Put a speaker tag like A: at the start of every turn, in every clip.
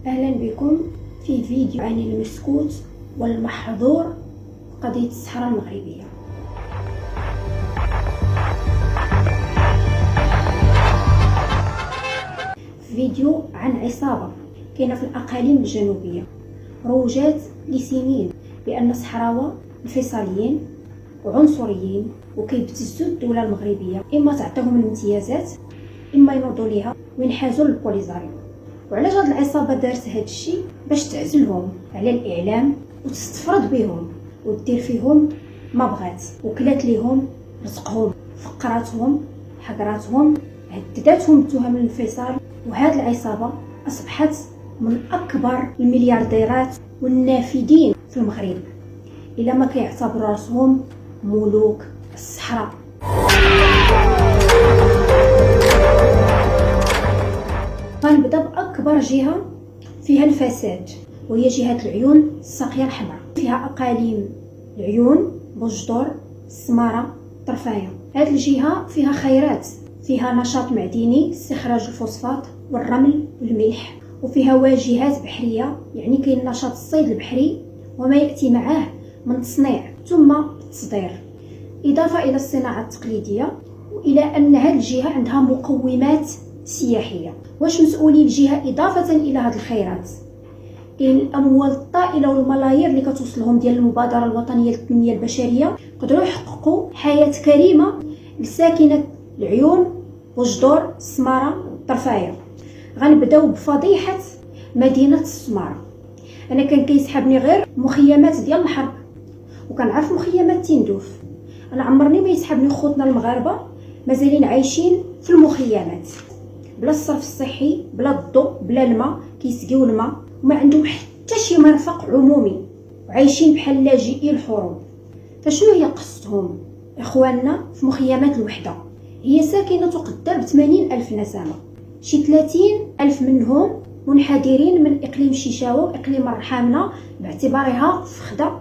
A: أهلا بكم في فيديو عن المسكوت والمحظور قضية الصحراء المغربية. فيديو عن عصابة كاينة في الأقاليم الجنوبية، روجات لسنين بأن الصحراوة الفيصليين وعنصريين وكيبتزوا الدولة المغربية، إما تعطيهم الامتيازات إما ينوضوا ليها وينحازوا للبوليزاريو. وعلاش هاد العصابه دارت هاد الشيء؟ باش تعزلهم على الاعلام وتستفرد بهم ودير فيهم ما بغات، وكلات ليهم رزقهم، فقراتهم، حقراتهم، هدداتهم بتهم الانفصال. وهاد العصابه اصبحت من اكبر المليارديرات والنافذين في المغرب، الا ما كيعتبروا راسهم ملوك الصحراء. غنبدا باكبر جهه فيها الفساد، وهي جهه العيون الساقيه الحمراء. فيها اقاليم العيون، بوجدور، السماره، طرفايه. هذه الجهه فيها خيرات، فيها نشاط معدني، استخراج الفوسفات والرمل والملح، وفيها واجهات بحريه، يعني كاين نشاط الصيد البحري وما ياتي معه من تصنيع ثم التصدير، اضافه الى الصناعه التقليديه، والى ان هذه الجهه عندها مقومات سياحيه. واش مسؤولين الجهه اضافه الى هذه الخيرات؟ كاين الاموال الطائله والملايير اللي كتوصلهم ديال المبادره الوطنيه للتنميه البشريه، قدروا يحققوا حياه كريمه لساكنه العيون، بوجدور، السماره، طرفايه. غنبداو بفضيحه مدينه السماره. انا كان كيسحبني غير مخيمات ديال الحرب، وكنعرف مخيمات تندوف. انا عمرني ما يسحبني خوتنا المغاربه مازالين عايشين في المخيمات بلا الصرف الصحي، بلا الضوء، بلا الماء، كيسقيو الماء وما عندهم حتى شي مرفق عمومي، وعايشين بحال لاجئي الحروب. فشنو هي قصتهم اخواننا في مخيمات الوحده؟ هي ساكنه تقدر ب80,000 نسمه، شي 30,000 منهم منحدرين من اقليم شيشاوه واقليم الرحامنه باعتبارها فخده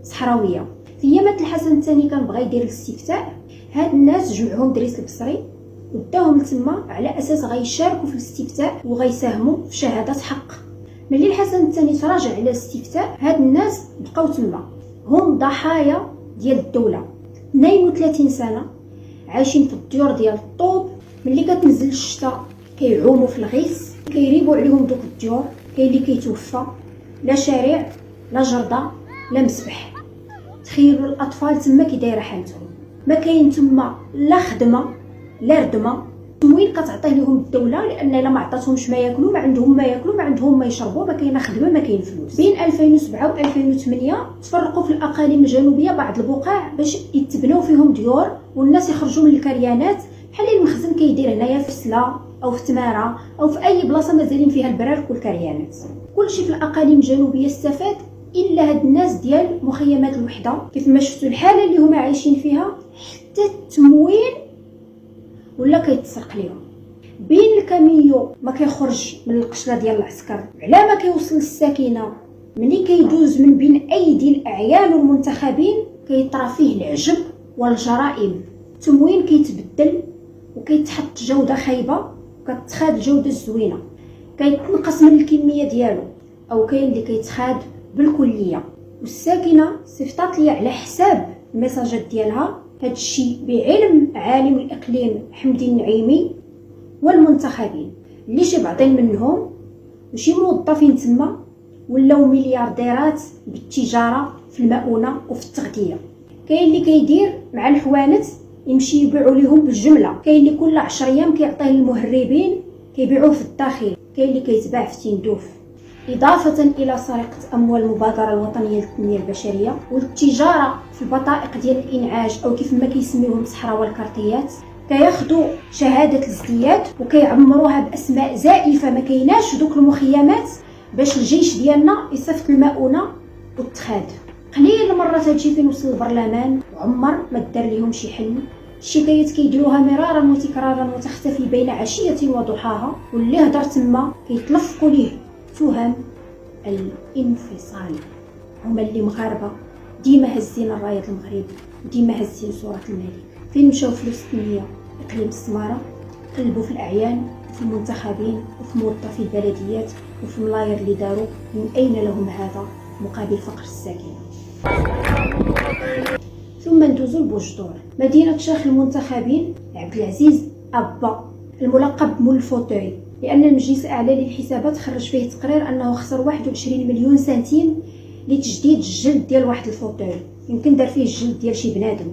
A: صحراويه. في يامات الحسن الثاني كان بغى يدير الاستفتاء، هاد الناس جمعهم دريس البصري وداهم لتما على اساس غيشاركوا في الاستفتاء وغيساهموا في شهاده حق. ملي الحسن الثاني تراجع على الاستفتاء، هاد الناس بقاو تما، هم ضحايا ديال الدوله. 32 سنه عايشين في الديور ديال الطوب، ملي كتنزل الشتاء كيعوموا في الغيس، كيريبوا عليهم دوك الديور. كاين اللي كيتوفى، لا شارع لا جرده لا مسبح. تخيلوا الاطفال تما كي دايره حالتهم، ما كاين تما لا خدمه لا ردمه. وين كتعطيه لهم الدوله؟ لان الا ما عطاتهمش ما ياكلوا، ما عندهم ما ياكلوا، ما عندهم ما يشربوا، ما كاينه خدمه، ما كاين فلوس. بين 2007 و 2008 تفرقوا في الاقاليم الجنوبيه بعض البقاع باش يتبنوا فيهم ديور والناس يخرجوا من الكريانات، بحال المخزن كيدير هنايا في سلا او في تماره او في اي بلاصه مازالين فيها البرارك والكريانات. كلشي في الاقاليم الجنوبيه استفاد الا هاد الناس ديال مخيمات الوحده. كيف ما شفتوا الحاله اللي هما عايشين فيها، حتى التموين ولا كيتسرق ليهم. بين الكاميو ما كيخرج من القشله ديال العسكر على ما كيوصل للساكنه، ملي كيدوز من بين ايدي الاعيان والمنتخبين كيطرى فيه العجب والجرائم. التموين كيتبدل وكيتحط جوده خايبه وكتخاد جوده زوينه، كيتنقص من الكميه ديالو، او كاين اللي كيتخاد بالكليه. والساكنه صيفطات لي على حساب المساجات ديالها هاد الشيء بعلم عالم الاقليم حمدي النعيمي والمنتخبين، اللي شي بعضين منهم ماشي موظفين تما ولاو مليارديرات بالتجاره في المؤونه وفي التغذيه. كاين اللي كيدير مع الحوانت يمشي يبيعوا لهم بالجمله، كاين اللي كل 10 ايام كيعطيه المهربين كيبيعوه في الداخل، كاين اللي كيتباع في تندوف. إضافة إلى سرقة أموال المبادرة الوطنية للتنمية البشرية والتجارة في البطائق ديال الإنعاش، أو كيف ما كيسميوهم الصحراء والكارتيات. كياخدوا شهادة الازدياد وكيعمروها بأسماء زائفة ما كايناش دوك المخيمات، باش الجيش ديالنا يصيفط المؤونة والتخاد. قليل مرات هادشي فين وصل البرلمان وعمر ما دار ليهم شي حل. الشكايات كيديروها مرارا وتكرارا وتختفي بين عشية وضحاها، واللي هدر تما كيتلفقوا ليه تهم الانفصال. هما اللي مغاربه ديما هزين الرايه المغرب، ديما هزين صوره الملك. فين مشاو فلوس التنميه؟ اقليم السماره. قلبوا في الاعيان وفي المنتخبين وفي موظفي البلديات وفي الملاير اللي داروا من أين لهم هذا مقابل فقر الساكنة. ثم ندوزو لبوجدور، مدينة شيخ المنتخبين عبد العزيز أبا الملقب مول الفوتوي، لأن المجلس الأعلى للحسابات خرج فيه تقرير أنه خسر 21 مليون سنتيم لتجديد الجلد ديال واحد الفوتوي، يمكن دار فيه الجلد ديال شي بنادم.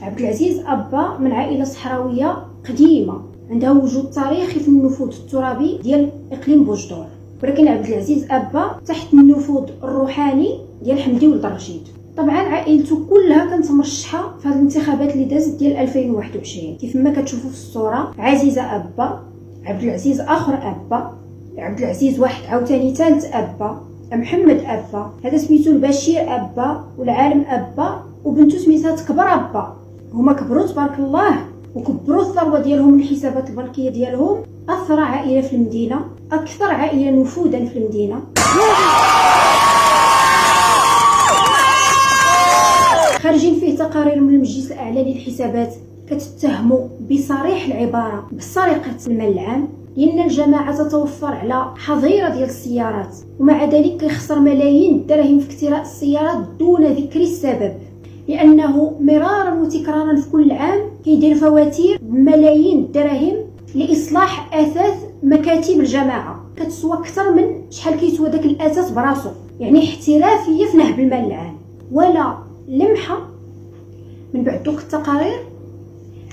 A: عبد العزيز أبا من عائلة صحراوية قديمة عندها وجود تاريخي في النفوذ الترابي ديال إقليم بوجدور، ولكن عبد العزيز أبا تحت النفوذ الروحاني ديال حمدي ولد الرشيد. طبعا عائلته كلها كانت مرشحه في هذه الانتخابات اللي دازت ديال 2021. كيف ما كتشوفوا في الصوره، عزيزه أبا، عبد العزيز اخر أبا، عبد العزيز واحد عاوتاني ثالث أبا، محمد أبا، هذا سميتو البشير أبا، والعالم أبا، وبنته سميتها تكبر أبا. هما كبروا تبارك الله وكبروا الثروه ديالهم الحسابات البنكيه ديالهم. اثرى عائله في المدينه، اكثر عائله نفوذا في المدينه. خارجين فيه تقارير من المجلس الاعلى للحسابات كتتهموا بصريح العباره بسرقه المال العام، لان الجماعه تتوفر على حظيره ديال السيارات، ومع ذلك كيخسر ملايين الدراهم في اكتراء السيارات دون ذكر السبب، لانه مرارا وتكرارا في كل عام كيدير فواتير بملايين الدراهم لاصلاح اثاث مكاتب الجماعه كتسوى اكثر من شحال كيسوى داك الاثاث براسو. يعني احترافيه في نهب المال العام، ولا لمحه من بعد دوك التقارير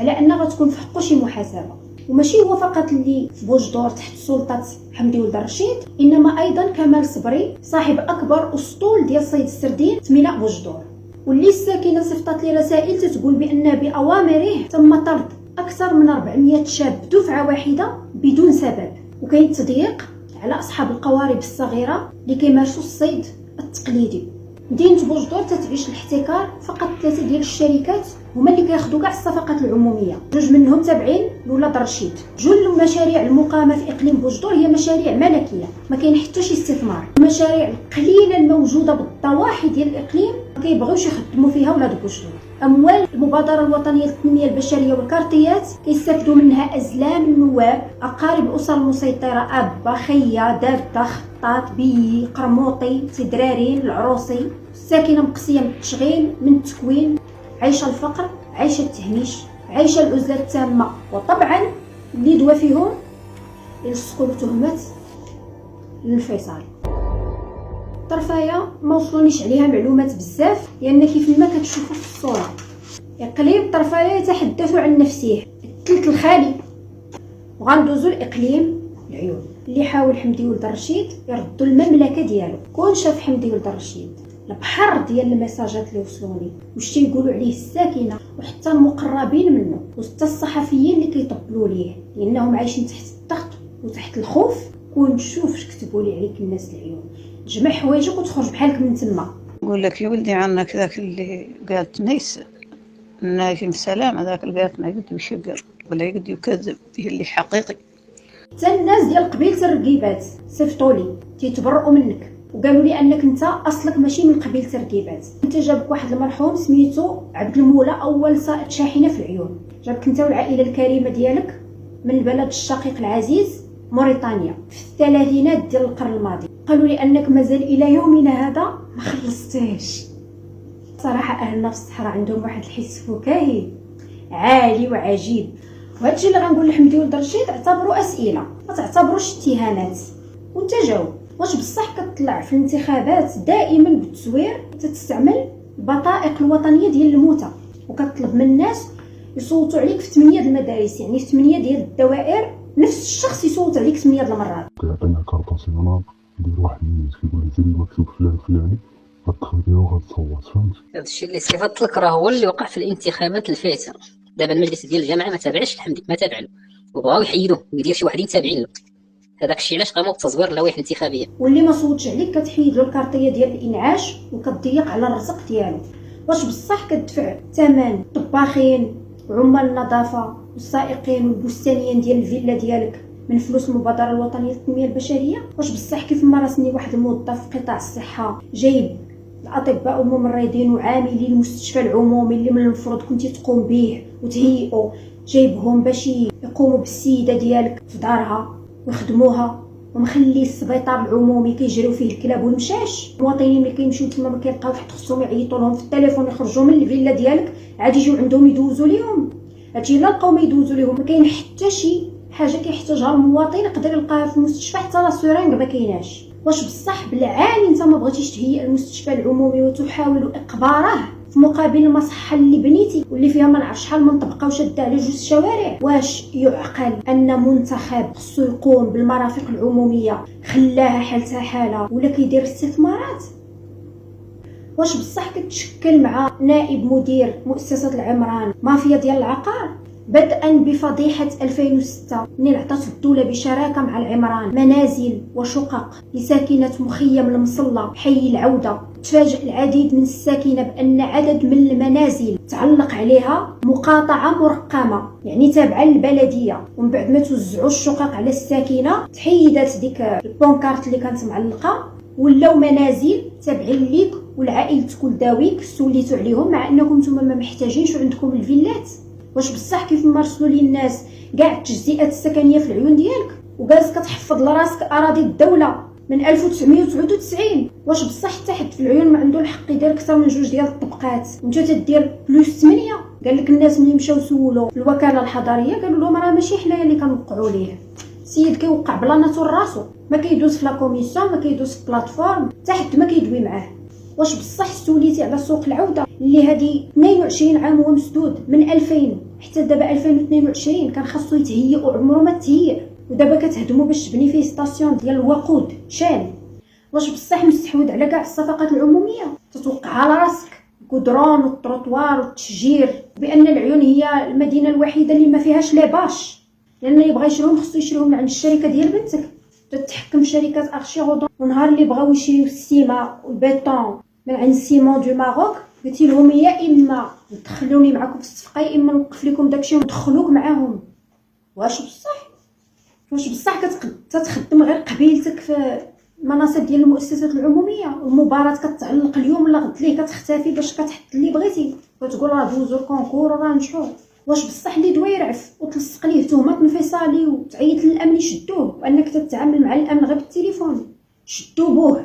A: على ان غتكون في حقه شي محاسبه. وماشي هو فقط اللي في بوجدور تحت سلطه حمدي ولد الرشيد، انما ايضا كمال صبري صاحب اكبر اسطول ديال صيد السردين في ميناء بوجدور، واللي الساكنه صيفطت لي رسائل تتقول بان باوامره تم طرد اكثر من 400 شاب دفعه واحده بدون سبب، وكاين تضييق على اصحاب القوارب الصغيره اللي كيمارسوا الصيد التقليدي. مدينه بوجدور تتعيش الاحتكار، فقط 3 ديال الشركات هما اللي كياخذوا كاع الصفقات العموميه، 2 منهم تابعين لولاد الرشيد. جل المشاريع المقامه في اقليم بوجدور هي مشاريع ملكيه، ما كاين حتى شي استثمار. المشاريع القليله الموجوده بالضواحي ديال الاقليم ما كيبغيوش يخدموا فيها ولاد بوجدور. اموال المبادره الوطنيه للتنميه البشريه والكارتيات كيستافدوا منها ازلام النواب، اقارب الاسر المسيطره، ابا، خيه، داده، خطاط، بيي، قرموطي، سدرارين، العروسي. الساكنه مقصيه من التشغيل، من التكوين، عايشه الفقر، عايشه التهميش، عايشه العزله التامه، وطبعا اللي دوا فيهم يلصقوا تهمات للفيصل. طرفايه ما وصلونيش عليها معلومات بزاف، لان كيف ما كتشوفوا في الصوره اقليم طرفايه يتحدث عن نفسه الثلث الخالي. وغندوزو لاقليم العيون اللي حاول حمدي ولد الرشيد يردوا المملكه ديالو. كون شاف حمدي ولد الرشيد البحر ديال المساجات اللي وصلوني واش تيقولوا عليه الساكنه وحتى المقربين منه وحتى الصحفيين اللي كيطبلوا ليه، لانهم عايشين تحت الضغط وتحت الخوف. كون شوف اش كتبوا لي عليك الناس العيون، جمع حوايجك وتخرج بحالك من تما.
B: نقول لك يا ولدي عنك ذاك اللي قالت نيس ناجم سلام، هذاك اللي قالت ما يقدر يشقر ولا يقدر يكذب، هي اللي حقيقي.
A: حتى الناس ديال قبيله الرقيبات صيفطوا لي تيتبرؤوا منك وقالوا لي انك انت اصلك ماشي من قبيله الرقيبات، انت جابك واحد المرحوم سميتو عبد المولى، اول سائق شاحنه في العيون، جابك انت والعائله الكريمه ديالك من البلد الشقيق العزيز موريتانيا في الثلاثينات ديال القرن الماضي. قالوا لي انك مازال الى يومنا هذا ما خلصتيش. صراحه اهلنا في الصحراء عندهم واحد الحس فكاهي عالي وعجيب، وهذا الشيء اللي غنقول لحمدي ولد الرشيد اعتبروا اسئله ما تعتبروش اتهامات. وانت جاوب، واش بصح كتطلع في الانتخابات دائما بالتزوير تستعمل البطائق الوطنيه ديال الموتى وكتطلب من الناس يصوتوا عليك في 8 ديال المدارس، يعني في 8 ديال الدوائر نفس الشخص يصوت عليك 8 ديال المرات.
C: كيعطينا كارطه صيانه يدير واحد الميز كيقول لي زيد مكتوب فلان فلاني غتدخل فيها وغتصوت، فهمت؟
D: هذا الشيء اللي صيفط لك راه هو اللي وقع في الانتخابات الفاتة. دابا المجلس ديال الجامعه ما تابعش الحمدي، ما تابع له، وبغاو يحيدوه ويدير شي وحدين تابعين له. هذاك الشيء علاش قاموا بتصوير اللوائح الانتخابيه.
A: واللي ما صوتش عليك كتحيد له الكارطيه ديال الانعاش وكتضيق على الرزق ديالو. واش بصح كتدفع ثمن طباخين وعمال النظافه والسائقين والبستانيين ديال الفيلا ديالك من فلوس المبادره الوطنيه للتنميه البشريه؟ واش بصح كيف ما راسني واحد الموظف في قطاع الصحه جايب الاطباء والممرضين وعاملي المستشفى العمومي اللي من المفروض كنتي تقوم به وتهيئوا، جايبهم باش يقوموا بالسيده ديالك في دارها ويخدموها ومخلي السبيطار العمومي كيجريو فيه الكلاب والمشاش. المواطنين ملي كيمشيو تما ما كيلقاو حتى خصهم يعيطوا لهم في التليفون يخرجوا من الفيلا ديالك عاد يجيو عندهم يدوزوا ليهم. هادشي لا لقاو ما يدوزوا ليهم، ما كاين حتى شي حاجه كيحتاجها المواطن يقدر يلقاها في المستشفى، حتى لا سيرينغ ما كايناش. واش بصح بالعاني انت ما بغيتيش تهيئ المستشفى العمومي وتحاول اقباره في مقابل المصحه اللي بنيتي واللي فيها ما نعرف شحال من طبقه وشاده على جوج الشوارع؟ واش يعقل ان منتخب خصو يقوم بالمرافق العموميه خلاها حالتها حاله ولا كيدير استثمارات؟ واش بصح كتشكل مع نائب مدير مؤسسه العمران مافيا ديال العقار؟ بدءا بفضيحة 2006 منين عطات الدولة بشراكة مع العمران منازل وشقق لساكنة مخيم المصلة حي العودة. تفاجأ العديد من الساكنة بأن عدد من المنازل تعلق عليها مقاطعة مرقمة، يعني تابعة للبلدية. ومن بعد ما توزعوا الشقق على الساكنة تحيدات ديك البونكارت اللي كانت معلقة، ولاو منازل تابعين ليك ولعائلتك ولداويك سوليتو عليهم، مع انكم نتوما ما محتاجينش وعندكم الفيلات. واش بصح كيف مارسلوا لي الناس كاع التجزئات السكنيه في العيون ديالك وجالس كتحفظ لراسك اراضي الدوله من 1999؟ واش بصح حتى حد في العيون ما عنده الحق يدير اكثر من جوج ديال الطبقات وانت تدير بلوس 8؟ قال لك الناس ملي مشاو سولوا في الوكاله الحضريه قالوا لهم راه ماشي حنايا اللي كنوقعوا ليه، السيد كيوقع بلاناتو راسو، ما كيدوز في لا كوميسيون، ما كيدوز في البلاتفورم، حتى حد ما كيدوي معاه. واش بصح سوليتي على سوق العوده اللي هذه 22 عام ومسدود من 2000 حتى دابا 2022 كان خاصو يتهيئ وعمره ما تهيئ، ودابا كتهدموا باش تبني فيه ستاسيون ديال الوقود شال؟ واش بصح مستحوذ على كاع الصفقات العموميه تتوقع على راسك الكودرون والتروطوار والتشجير بان العيون هي المدينه الوحيده اللي ما فيهاش لي باش؟ لان اللي بغى يشريهم خصو يشريهم من عند الشركه ديال بنتك تتحكم شركات ارشيغودون. ونهار اللي بغاو يشريو السيما والبيطون من عند سيمون دو ماروك قلتي لهم يا اما تدخلوني معكم في الصفقه يا اما نوقف لكم داكشي وندخلوك معاهم. واش بصح كتخدم غير قبيلتك في المناصب ديال المؤسسات العموميه؟ المباراه كتعلق اليوم ولا غد ليه كتختفي باش كتحط اللي بغيتي وتقول راه دوزو الكونكور وراه نجحوا. واش بصح اللي دوا يرعف وتلصق ليه تهمه انفصالي وتعيط للامن يشدوه وانك تتعامل مع الامن غير بالتليفون؟ شدوا بوه.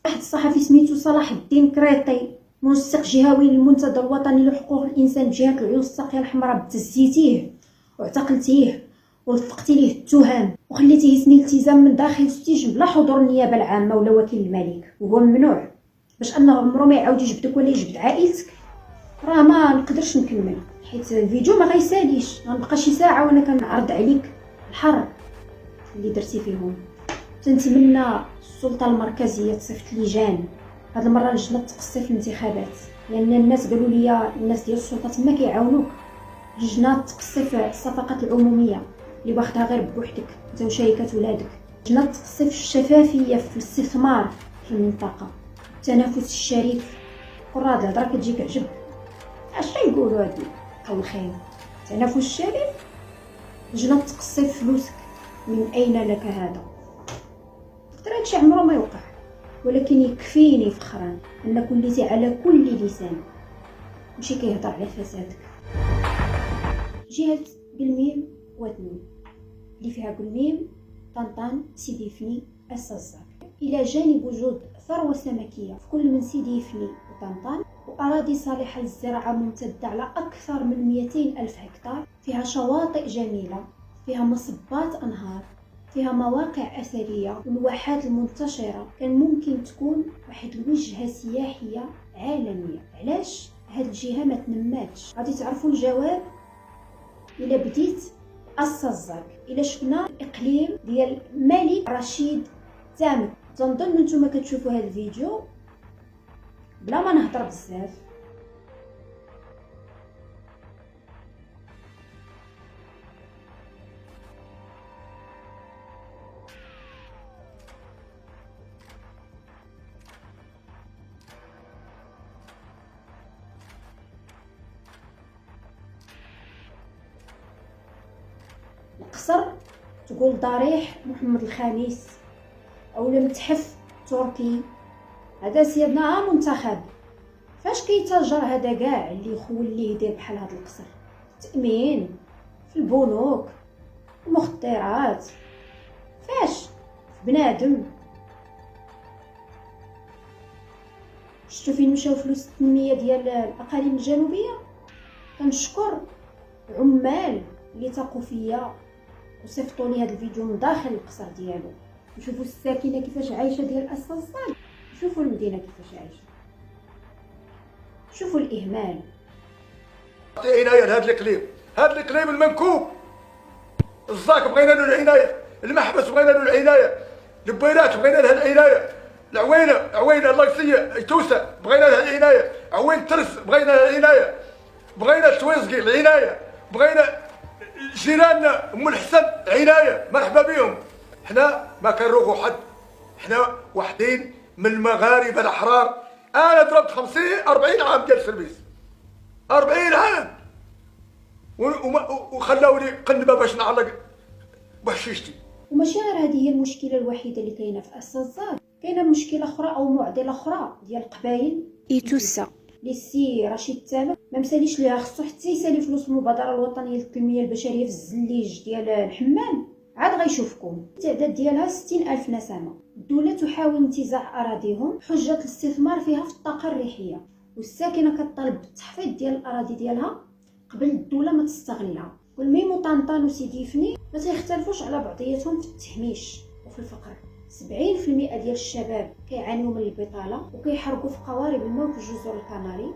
A: واحد الصحفي سميتو صلاح الدين كريطي منسق جهوي للمنتدى الوطني لحقوق الانسان بجهه العيون الساقيه الحمراء بتزيتيه واعتقلتيه ولفقتي ليه التهم وخليتيه يسني التزام من داخل السجن بلا حضور النيابه العامه ولا وكيل الملك، وهو ممنوع باش انه عمره ما يعاود يجبدك ولا يجبد عائلتك. راه ما نقدرش نكمل حيت الفيديو ما غيساليش، غنبقى شي ساعه وانا كنعرض عليك الحر اللي درتي فيهم. تنتمنى السلطه المركزيه تصيفط لجان، هاد المره لجنه تقصي في الانتخابات، لان الناس قالوا لي الناس ديال السلطه تما كيعاونوك. لجنه تقصي في الصفقات العموميه اللي واخدها غير بوحدك انت وشركات ولادك، لجنه تقصي في الشفافيه في الاستثمار في المنطقه، التنافس الشريف. قراد الهضره كتجيك عجب، اش يقولوا هادي قول خير التنافس الشريف؟ لجنه تقصي فلوسك، من اين لك هذا؟ تقدر هادشي عمره ما يوقع، ولكن يكفيني فخرا ان كليتي على كل لسان ماشي كيهضر على فسادك. جهه قلميم واتنين اللي فيها قلميم، طنطان، سيدي فني، السزاك، الى جانب وجود ثروه سمكيه في كل من سيدي فني وطنطان، وأراضي صالحة للزراعة ممتدة على أكثر من 200 ألف هكتار، فيها شواطئ جميلة، فيها مصبات أنهار، فيها مواقع أثرية والواحات المنتشرة. كان ممكن تكون واحد الوجهة سياحية عالمية. علاش هاد الجهة ما تنماتش؟ غادي تعرفوا الجواب إلا بديت السزاك. إلا شفنا الإقليم ديال الملك رشيد الثامن، تنظن نتوما كتشوفوا هاد الفيديو بلا ما نهضر بزاف. القصر تقول ضريح محمد الخامس او المتحف تركي، هذا سيدنا منتخب. فاش كيتاجر هذا كاع اللي يخول ليه يدير بحال هذا القصر؟ تأمين في البنوك، المخدرات، فاش في بنادم. شفتوا فين مشاو فلوس التنميه ديال الاقاليم الجنوبيه؟ كنشكر عمال اللي تاقوا فيا وصيفطوا لي هذا الفيديو من داخل القصر ديالو. نشوفوا الساكنه كيفاش عايشه ديال الصاد، شوفوا المدينه كيفاش عايشه، شوفوا الاهمال.
E: عنايه لهذا الاقليم، هذا الاقليم المنكوب. الزاك بغينا له العنايه، المحبس بغينا له العنايه، البويرات بغينا لها العنايه، عوينه الله يسيء توسع بغينا لها العنايه، عوين ترس بغينا لها العنايه، بغينا التوينزقي العنايه، بغينا جيراننا ام الحسن عنايه. مرحبا بهم. حنا ما كنروغوا حد، حنا وحدين من المغاربه الاحرار. انا ضربت 40 عام ديال السيرفيس، 40 عام وخلاوني قنبه باش نعلق بحشيشتي.
A: وماشي غير هذه هي المشكله الوحيده اللي كاينه في الصاد، كاينه مشكله اخرى او معضله اخرى ديال القبائل ايتوسا اللي السي رشيد تامر ما مساليش ليها. خصو حتى يسالي فلوس المبادره الوطنيه للتنميه البشريه في الزليج ديال الحمام، عاد غيشوفكم. التعداد ديالها 60,000 نسمه. الدوله تحاول انتزاع اراضيهم حجه الاستثمار فيها في الطاقه الريحيه، والساكنه كطالب بالتحفيظ ديال الاراضي ديالها قبل الدوله ما تستغلها. والميم وطنطان وسيدي فني ما تيختلفوش على بعضياتهم في التهميش وفي الفقر. 70% ديال الشباب كيعانيو من البطاله وكيحرقوا في قوارب الماء في الجزر الكناري،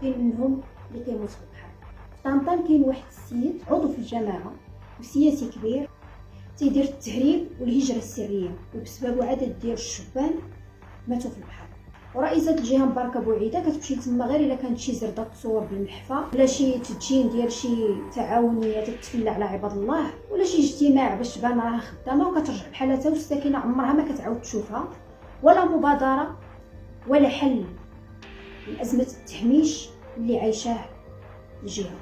A: كاين منهم اللي كيموت في البحر. في طنطان كاين واحد السيد عضو في الجماعه وسياسي كبير تيدير التهريب والهجره السريه، وبسبب عدد ديال الشبان ماتوا في البحر. ورئيسة الجهه مباركه بوعيده كتمشي تما غير الا كانت شي زرده تصور بالمحفى ولا شي تدشين ديال شي تعاونيه تتفلى على عباد الله ولا شي اجتماع باش تبان راها خدامه وكترجع بحالتها، والساكنه عمرها ما كتعاود تشوفها. ولا مبادره ولا حل لازمه التهميش اللي عايشاه الجهه.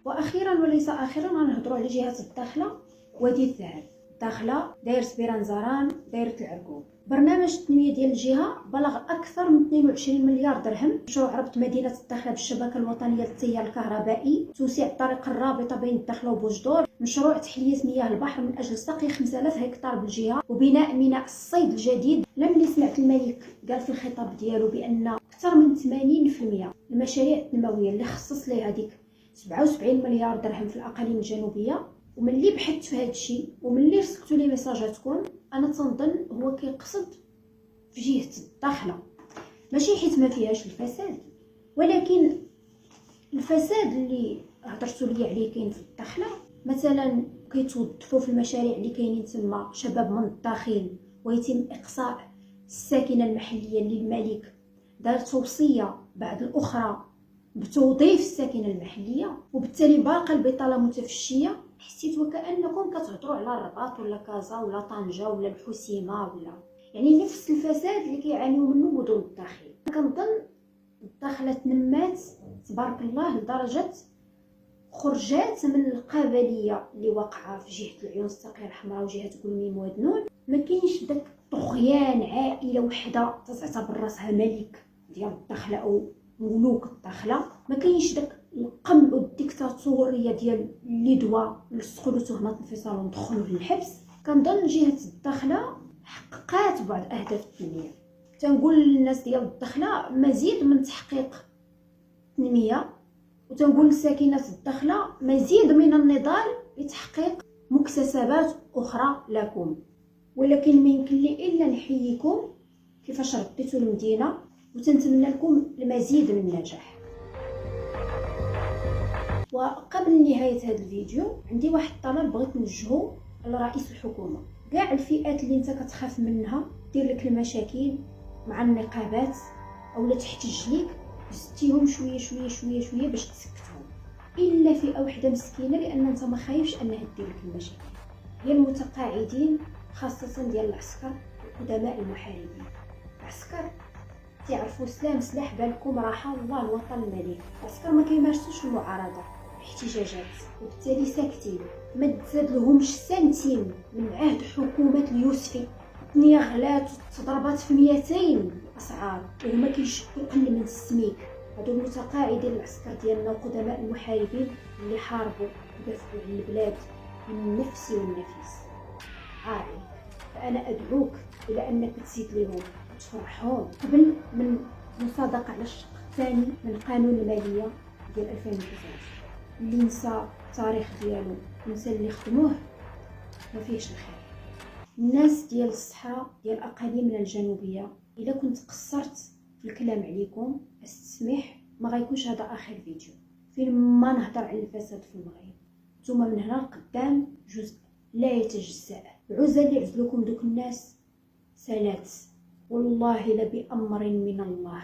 A: واخيرا وليس اخيرا غنهضروا على جهه الداخله وادي الذهب. الداخله داير سبيران زران، دايره العرقوب. برنامج التنميه ديال الجهه بلغ اكثر من 22 مليار درهم. مشروع ربط مدينه الداخله بالشبكه الوطنيه للتيار الكهربائي، توسيع الطريق الرابطه بين الداخله وبوجدور، مشروع تحليه مياه البحر من اجل سقي 5000 هكتار بالجهه، وبناء ميناء الصيد الجديد. لملي سمعت الملك قال في الخطاب ديالو بان اكثر من 80% المشاريع التنمويه اللي خصص ليها ديك 77 مليار درهم في الاقاليم الجنوبيه. وملي بحثت في هذا الشيء وملي رسلتوا لي ميساجاتكم، انا تنظن هو كيقصد في جهه الداخله، ماشي حيت ما فيهاش الفساد، ولكن الفساد اللي هضرتوا لي عليه كاين في الداخله. مثلا كيتوظفوا في المشاريع اللي كاينين تما شباب من الداخل، ويتم اقصاء الساكنه المحليه اللي الملك دار توصيه بعد الاخرى بتوظيف الساكنه المحليه، وبالتالي باقا البطاله متفشيه. حسيت وكانكم كتهضروا على الرباط ولا كازا ولا طنجه ولا الحسيمه، ولا يعني نفس الفساد اللي كيعانيو منه مدن الداخل. كنظن الداخله تنمات تبارك الله لدرجه خرجات من القبليه اللي واقعه في جهه العيون الساقيه الحمراء وجهه قلميم ودنون. ما كاينش داك طغيان عائله وحده تعتبر راسها ملك ديال الداخله او ملوك الداخله. ما كاينش داك القمع والديكتاتوريه ديال اللي دوا نلصقوا له تهمه الانفصال وندخلوه للحبس. كنظن جهه الداخله حققات بعض اهداف التنميه. تنقول للناس ديال الداخله مزيد من تحقيق التنميه، وتنقول لساكنه الداخله مزيد من النضال لتحقيق مكتسبات اخرى لكم. ولكن ما يمكن لي الا نحييكم كيفاش رديتوا المدينه، وتنتمنى لكم المزيد من النجاح. وقبل نهايه هذا الفيديو عندي واحد الطلب بغيت نوجهه لرئيس الحكومه. كاع الفئات اللي انت كتخاف منها دير لك المشاكل مع النقابات اولا تحتج ليك، زدتيهم شويه شويه شويه شويه باش تسكتهم، الا فئه وحده مسكينه لان انت ما خايفش انها دير لك المشاكل، هي المتقاعدين خاصه ديال العسكر وقدماء المحاربين. العسكر تعرفوا سلاح بالكم راحه الله الوطن الملك. العسكر ما كيمارسوش المعارضه الاحتجاجات، وبالتالي ساكتين. ما تزاد لهمش سنتيم من عهد حكومه اليوسفي. الدنيا غلات وتضربات في 200 اسعار وهما كيشكوا اقل من السميك. هادو المتقاعدين العسكر ديالنا وقدماء المحاربين اللي حاربوا ودافعوا على البلاد من النفس والنفيس. عائل. فأنا أدعوك إلى أنك تزيد لهم تفرحهم قبل من مصادقة على الشق الثاني من قانون المالية ديال 2019. اللي نسى التاريخ ديالو ونسى اللي خدموه ما فيهش الخير. الناس ديال الصحراء ديال الأقاليم الجنوبية، إلا كنت قصرت في الكلام عليكم استسمح، ما غيكونش هذا آخر فيديو فين ما نهضر على الفساد في المغرب. نتوما من هنا لقدام جزء لا يتجزأ. العزة اللي عزلوكم دوك الناس سالات، والله لبأمر من الله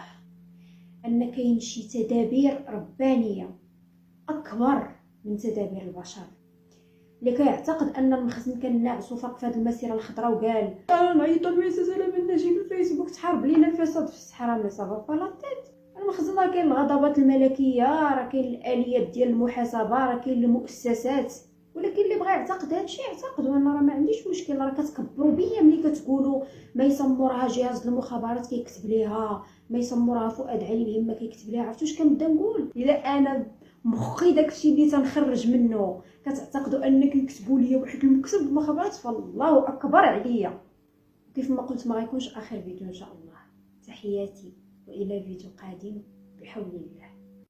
A: أن كاين شي تدابير ربانية أكبر من تدابير البشر. اللي كيعتقد ان المخزن كان ناعس وفاق في هذه المسيره الخضراء وقال انا نعيط للمؤسسه لا من نجي في الفيسبوك تحارب لينا الفساد في الصحراء، ما صافا بلاطيت. المخزن راه كاين الغضبات الملكيه، راه كاين الاليات ديال المحاسبه، راه كاين المؤسسات. ولكن اللي بغى يعتقد هذا الشيء يعتقد، وانا راه ما عنديش مشكل. راه كتكبروا بيا ملي كتقولوا ما يسمورها جهاز المخابرات كيكتب ليها، ما يسمورها فؤاد علي الهمه كيكتب ليها. عرفتوا اش كنبدا نقول؟ الا انا مخي داكشي اللي تنخرج منه كتعتقدوا ان كيكتبوا لي واحد المكتب المخابرات، فالله اكبر عليا. كيف ما قلت ما غيكونش اخر فيديو ان شاء الله. تحياتي والى فيديو قادم بحول الله.